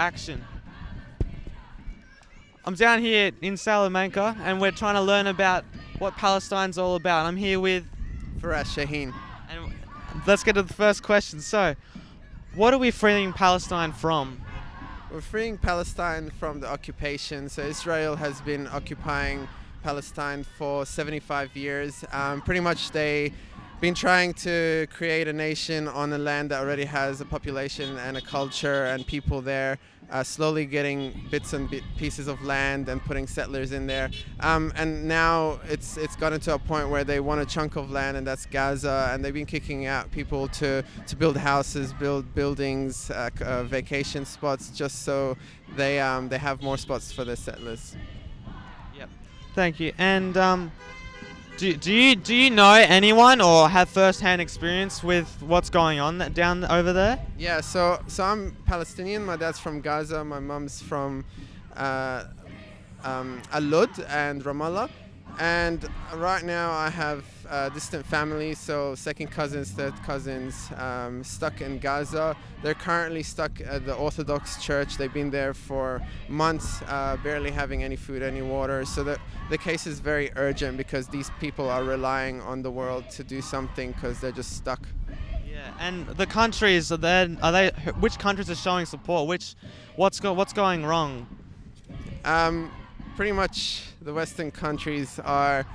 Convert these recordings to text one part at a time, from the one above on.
Action. I'm down here in Salamanca and we're trying to learn about what Palestine's all about. I'm here with, Faraz Shaheen. and let's get to the first question. So, what are we freeing Palestine from? We're freeing Palestine from the occupation. So Israel has been occupying Palestine for 75 years. Pretty much they been trying to create a nation on a land that already has a population and a culture and people there, slowly getting bits and pieces of land and putting settlers in there. And now it's gotten to a point where they want a chunk of land, and that's Gaza, and they've been kicking out people to build houses, build buildings, vacation spots, just so they have more spots for their settlers. Yep. Thank you. And do you know anyone or have first-hand experience with what's going on down over there? Yeah, so I'm Palestinian. My dad's from Gaza. My mum's from Al-Lud and Ramallah. And right now I have distant family, so second cousins, third cousins, stuck in Gaza. They're currently stuck at the Orthodox Church. They've been there for months, barely having any food, any water. So the case is very urgent because these people are relying on the world to do something because they're just stuck. Yeah, and the countries which countries are showing support? What's going wrong? Pretty much the Western countries are,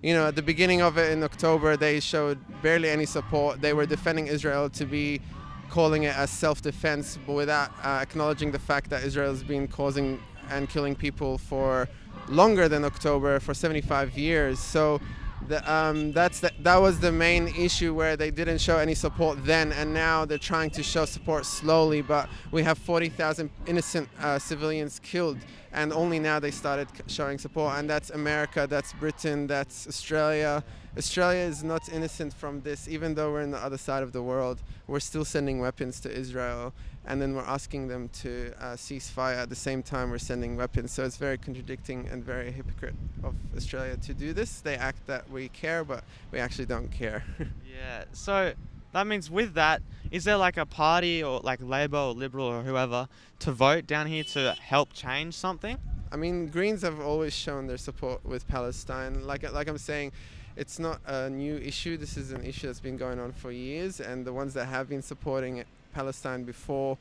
at the beginning of it in October, they showed barely any support. They were defending Israel to be calling it as self-defense, but without acknowledging the fact that Israel has been causing and killing people for longer than October, for 75 years. So that was the main issue, where they didn't show any support then, and now they're trying to show support slowly, but we have 40,000 innocent civilians killed, and only now they started showing support. And that's America, that's Britain, that's Australia. Australia is not innocent from this. Even though we're in the other side of the world, we're still sending weapons to Israel, and then we're asking them to cease fire. At the same time, we're sending weapons. So it's very contradicting and very hypocrite of Australia to do this. They act that we care, but we actually don't care. Yeah, so that means with that, is there like a party or like Labour or Liberal or whoever to vote down here to help change something? I mean, Greens have always shown their support with Palestine. Like I'm saying, it's not a new issue. This is an issue that's been going on for years, and the ones that have been supporting Palestine before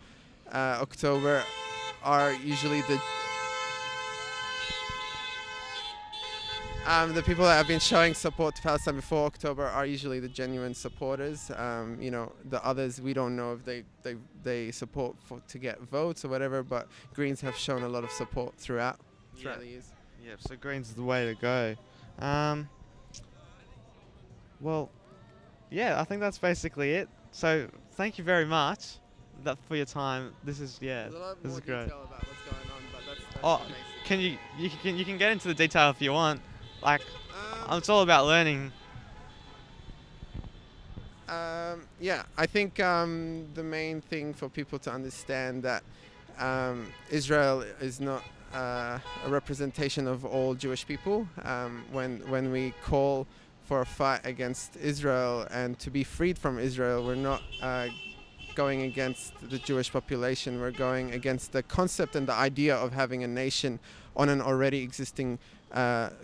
October are usually the people that have been showing support to Palestine before October are usually the genuine supporters. The others, we don't know if they support to get votes or whatever, but Greens have shown a lot of support throughout the years. Yeah, so Greens is the way to go. Well, yeah, I think that's basically it. So thank you very much for your time. This is There's a lot this more is great. detail about what's going on, but that's Oh, the basic. you can get into the detail if you want. Like, Um, it's all about learning. I think the main thing for people to understand that Israel is not a representation of all Jewish people. When we call for a fight against Israel and to be freed from Israel, we're not going against the Jewish population. We're going against the concept and the idea of having a nation on an already existing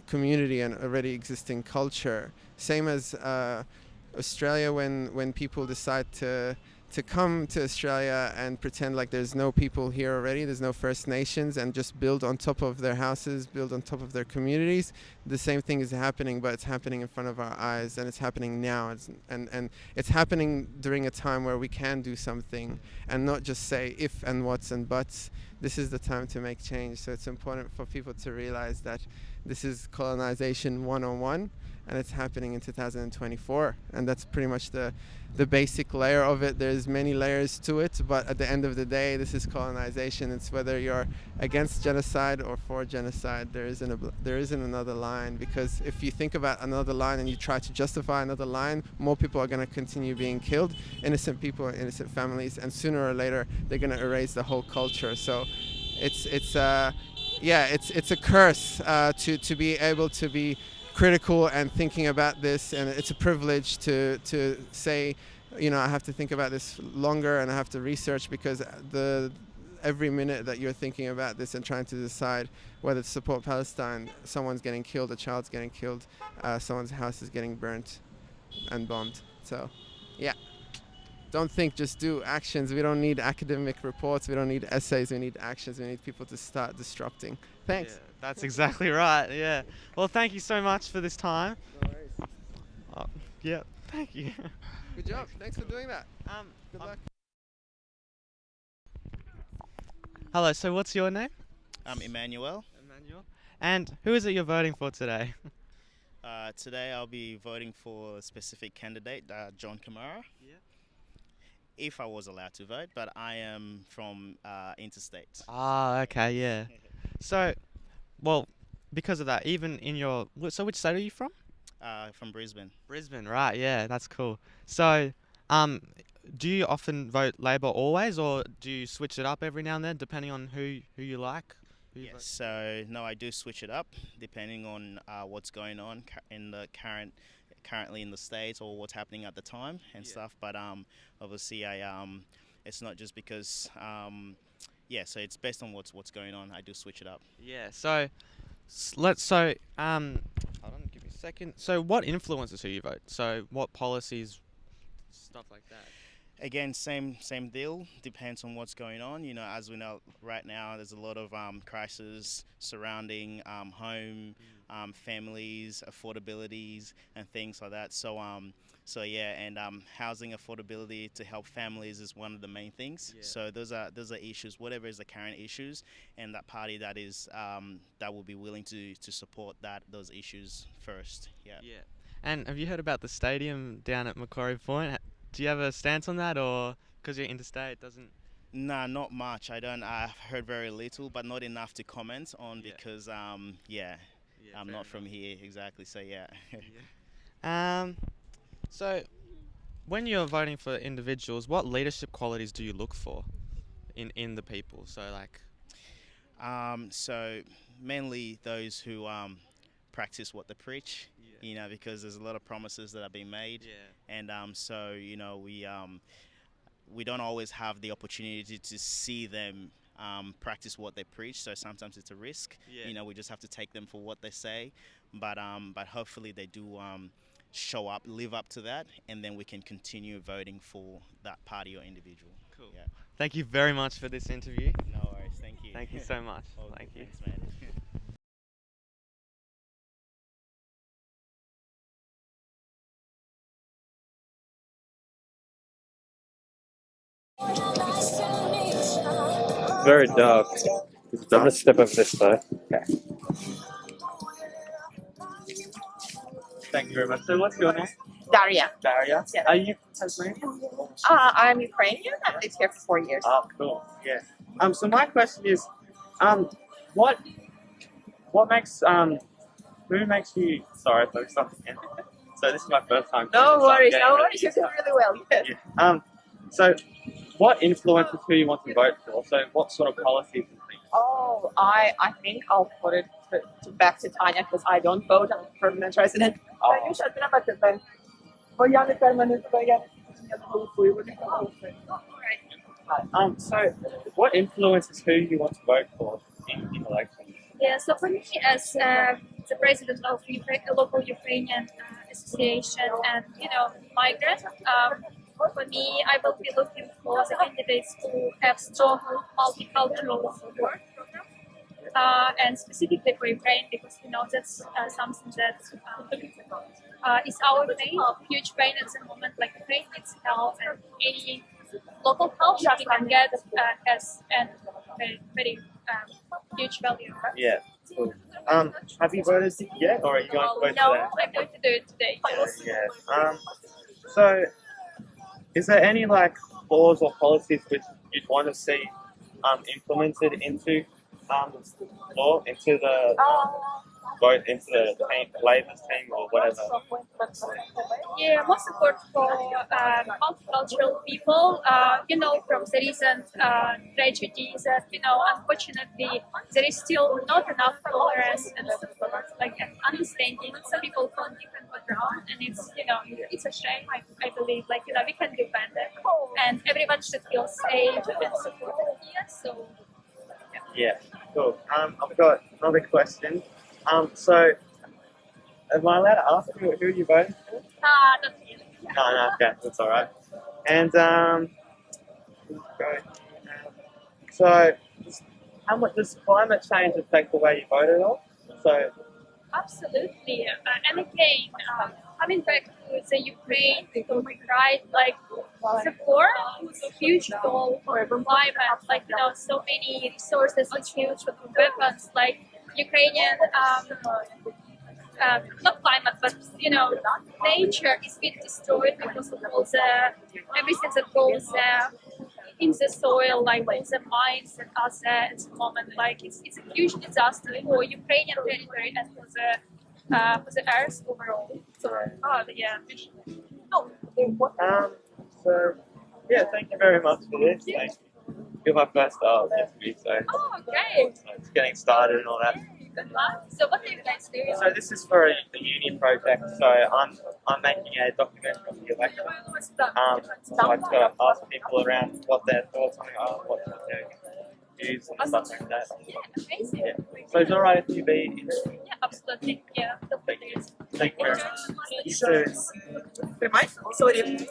community and already existing culture. Same as Australia, when people decide to come to Australia and pretend like there's no people here already, there's no First Nations, and just build on top of their houses, build on top of their communities. The same thing is happening, but it's happening in front of our eyes, and it's happening now. And it's happening during a time where we can do something and not just say if and what's and buts. This is the time to make change. So it's important for people to realize that this is colonization 101, and it's happening in 2024, and that's pretty much the basic layer of it. There's many layers to it, but at the end of the day, this is colonization. It's whether you're against genocide or for genocide. There isn't another line, because if you think about another line and you try to justify another line, more people are going to continue being killed, innocent people and innocent families, and sooner or later they're going to erase the whole culture. So it's a curse to be able to be critical and thinking about this, and it's a privilege to say, I have to think about this longer and I have to research, because every minute that you're thinking about this and trying to decide whether to support Palestine, someone's getting killed, a child's getting killed, someone's house is getting burnt and bombed. So, yeah. Don't think, just do actions. We don't need academic reports. We don't need essays. We need actions. We need people to start disrupting. Thanks. Yeah, that's exactly right. Yeah. Well, thank you so much for this time. No worries. Yeah. Thank you. Good job. Thanks for doing that. Good luck. Hello. So, what's your name? I'm Emmanuel. Emmanuel. And who is it you're voting for today? Today I'll be voting for a specific candidate, John Kamara. Yeah. If I was allowed to vote, but I am from interstate. Ah, okay, yeah. So, well, because of that, even in your... So which state are you from? From Brisbane. Brisbane, right, yeah, that's cool. So, do you often vote Labor always, or do you switch it up every now and then, depending on who you like? Who you vote? Yes, so no, I do switch it up depending on what's going on in the currently in the States or what's happening at the time and stuff. But obviously it's not just because so it's based on what's going on. I do switch it up. Yeah, so hold on, give me a second. So what influences who you vote? So what policies, stuff like that? Again, same deal. Depends on what's going on. You know, as we know right now, there's a lot of crisis surrounding home, families, affordabilities, and things like that. So housing affordability to help families is one of the main things. Yeah. So those are issues. Whatever is the current issues, and that party that is that will be willing to support those issues first. Yeah. Yeah. And have you heard about the stadium down at Macquarie Point? Do you have a stance on that, or because you're interstate, doesn't? Nah, not much. I don't. I've heard very little, but not enough to comment on because I'm not from here exactly. So yeah. So when you're voting for individuals, what leadership qualities do you look for in the people? So like, so mainly those who practice what they preach. Yeah. You know, because there's a lot of promises that are being made. Yeah. And so you know we don't always have the opportunity to see them practice what they preach. So sometimes it's a risk. Yeah. You know, we just have to take them for what they say. But hopefully they do show up, live up to that, and then we can continue voting for that party or individual. Cool. Yeah. Thank you very much for this interview. No worries. Thank you. Thank you so much. Thank you. Thanks, man. It's very dark. I'm gonna step over this though. Okay. Thank you very much. So what's your name? Daria. Daria? Yeah. Are you Tasmanian? I'm Ukrainian. I've lived here for 4 years. Oh, cool. Yeah. So my question is, what makes who makes you? Sorry, if I something. So this is my first time. No worries. You're doing really well. Yes. Yeah. So what influences who you want to vote for? So what sort of policies and things? Oh, I think I'll put it back to Tanya because I don't vote. I'm a permanent resident. So what influences who you want to vote for in elections? Yeah, so for me, as the president of local Ukrainian association and migrant, for me, I will be looking for the candidates who have strong multicultural support program, and specifically for Ukraine, because that's something that is our pain, huge pain at the moment. Like Ukraine needs help, and any local help we can get has a very huge value. Yeah. Cool. Have you voted yet, or are you going to vote No, today? I'm going to do it today. Yeah. So, is there any laws or policies which you'd want to see implemented into law, into the vote, into the Labor's team or whatever? Yeah, more support for multicultural people. From the recent tragedies that unfortunately there is still not enough tolerance and support, and understanding some people from different backgrounds, and it's a shame. I believe we can do better, and everyone should feel safe and supported here. So Yeah, cool. I've got another question. So, am I allowed to ask who you voting for? Not really. No, okay, that's all right. And so, how much does climate change affect the way you vote at all? So, Absolutely. And again, coming back to the Ukraine topic, right? Like, the war was a huge toll for climate. Like, so many resources was used for weapons. Like, Ukrainian, not climate, but nature is being destroyed because of all the everything that goes in the soil, like all the mines that are there at the moment. Like it's a huge disaster for Ukrainian territory and for the earth overall. So yeah. Oh, so yeah, thank you very much for this. Thank you. You're my first interview, so great. it's getting started and all that. Good luck. So what do you guys do? So this is for the uni project. So I'm making a documentary on the election. So I've got to ask people around what their thoughts on it are, what their views and stuff like that. Yeah, amazing. Yeah. So it's alright if you be in. Yeah, absolutely. Yeah, Thank you very much. You too. Filmar? Sorry.